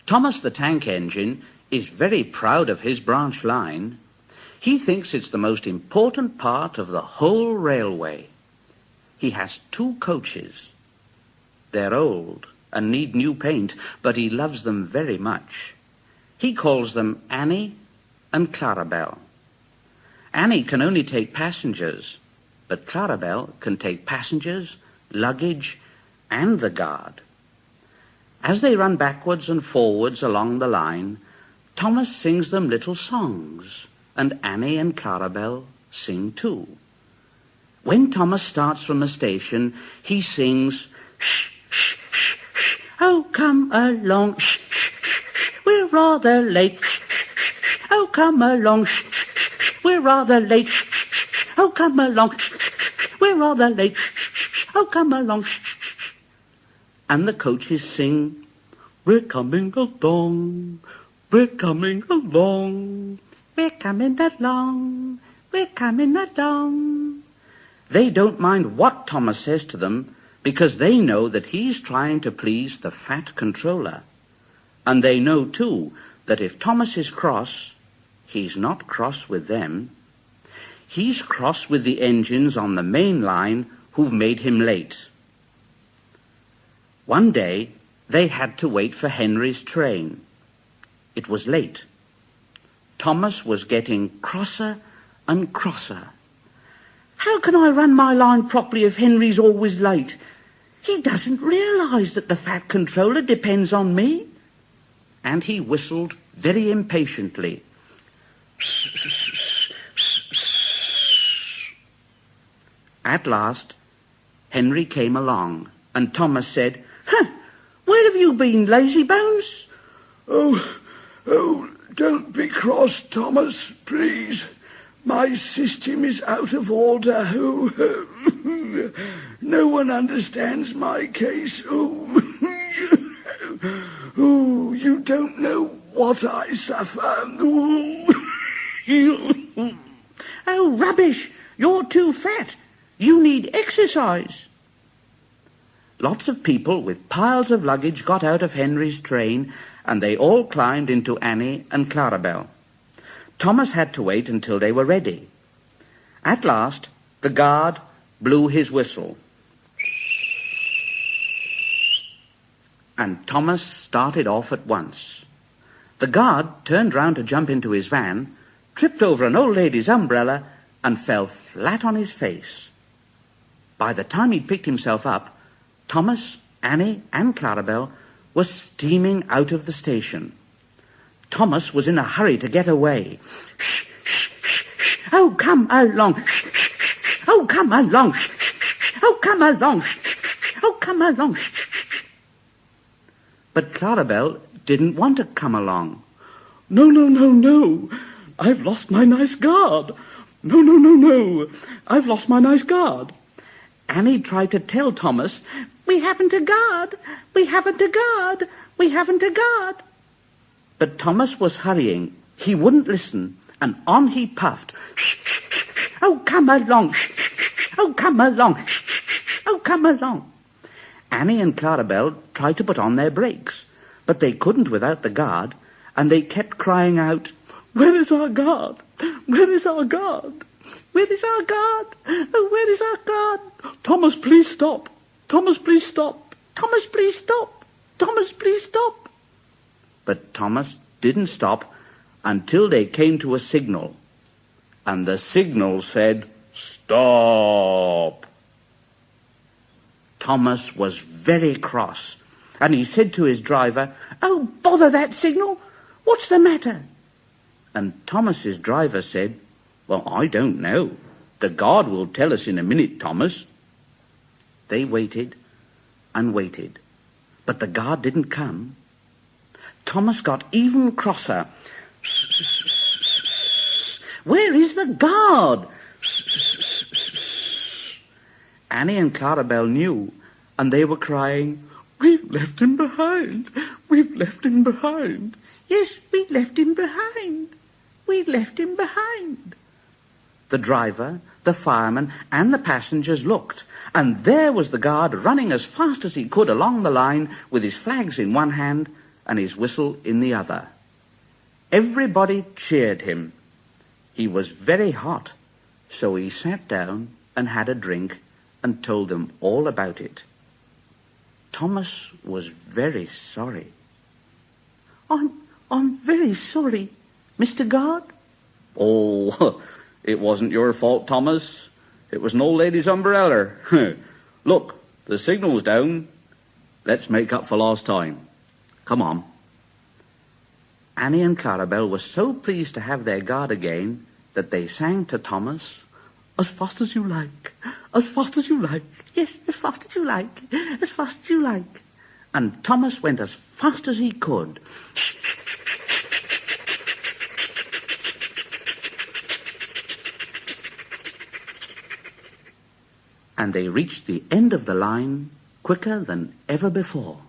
Thomas the Tank Engine is very proud of his branch line. He thinks it's the most important part of the whole railway. He has 2 coaches. They're old and need new paint, but he loves them very much. He calls them Annie and Clarabelle. Annie can only take passengers, but Clarabelle can take passengers, luggage, and the guard. As they run backwards and forwards along the line, Thomas sings them little songs, and Annie and Clarabelle sing too. When Thomas starts from a station, he sings, "Shh, shh, shh, shh, oh, come along, shh, shh, shh, we're rather late, shh, shh, shh, oh, come along, shh, shh, shh, we're rather late, shh, shh, shh, oh, come along, shh, shh, shh, we're rather late, shh, shh, shh, oh, come along, shh, shh, shh." And the coaches sing, "We're coming along, we're coming along, we're coming along, we're coming along." They don't mind what Thomas says to them, because they know that he's trying to please the fat controller. And they know, too, that if Thomas is cross, he's not cross with them. He's cross with the engines on the main line who've made him late. One day, they had to wait for Henry's train. It was late. Thomas was getting crosser and crosser. "How can I run my line properly if Henry's always late? He doesn't realize that the fat controller depends on me." And he whistled very impatiently. At last, Henry came along, and Thomas said, "Where have you been, lazy bones?" Oh, don't be cross, Thomas, please. My system is out of order. No one understands my case. You don't know what I suffer. "Oh, rubbish! You're too fat. You need exercise." Lots of people with piles of luggage got out of Henry's train, and they all climbed into Annie and Clarabelle. Thomas had to wait until they were ready. At last, the guard blew his whistle. And Thomas started off at once. The guard turned round to jump into his van, tripped over an old lady's umbrella, and fell flat on his face. By the time he'd picked himself up, Thomas, Annie, and Clarabelle were steaming out of the station. Thomas was in a hurry to get away. "Shh, shh, shh, shh. Oh, come along. Shh, shh, shh. Oh, come along. Shh, shh, shh. Oh, come along. Shh, shh. Oh, come along. Shh, shh. But Clarabelle didn't want to come along. No. I've lost my nice guard. No. I've lost my nice guard." Annie tried to tell Thomas, "We haven't a guard. We haven't a guard. We haven't a guard." But Thomas was hurrying. He wouldn't listen, and on he puffed. "Shh, shh, shh. Oh, come along. Shh, shh, shh. Oh, come along. Shh, shh, shh. Oh, come along." Annie and Clarabelle tried to put on their brakes, but they couldn't without the guard, and they kept crying out, "Where is our guard? Where is our guard? Where is our guard? Oh, where is our guard? Thomas, please stop. Thomas, please stop. Thomas, please stop. Thomas, please stop." But Thomas didn't stop until they came to a signal. And the signal said, "Stop." Thomas was very cross, and he said to his driver, "Oh, bother that signal. What's the matter?" And Thomas's driver said, "Well, I don't know. The guard will tell us in a minute, Thomas." They waited and waited, but the guard didn't come. Thomas got even crosser. "Where is the guard?" Annie and Clarabelle knew, and they were crying, "We've left him behind. We've left him behind." "Yes, we left him behind. We left him behind." The driver, the fireman, and the passengers looked, and there was the guard running as fast as he could along the line with his flags in one hand and his whistle in the other. Everybody cheered him. He was very hot, so he sat down and had a drink and told them all about it. Thomas was very sorry. I'm very sorry, Mr. Guard. Oh, it wasn't your fault, Thomas. It was an old lady's umbrella. Look, the signal's down. Let's make up for lost time. Come on. Annie and Clarabelle were so pleased to have their guard again that they sang to Thomas, "As fast as you like, as fast as you like, yes, as fast as you like, as fast as you like." And Thomas went as fast as he could. And they reached the end of the line quicker than ever before.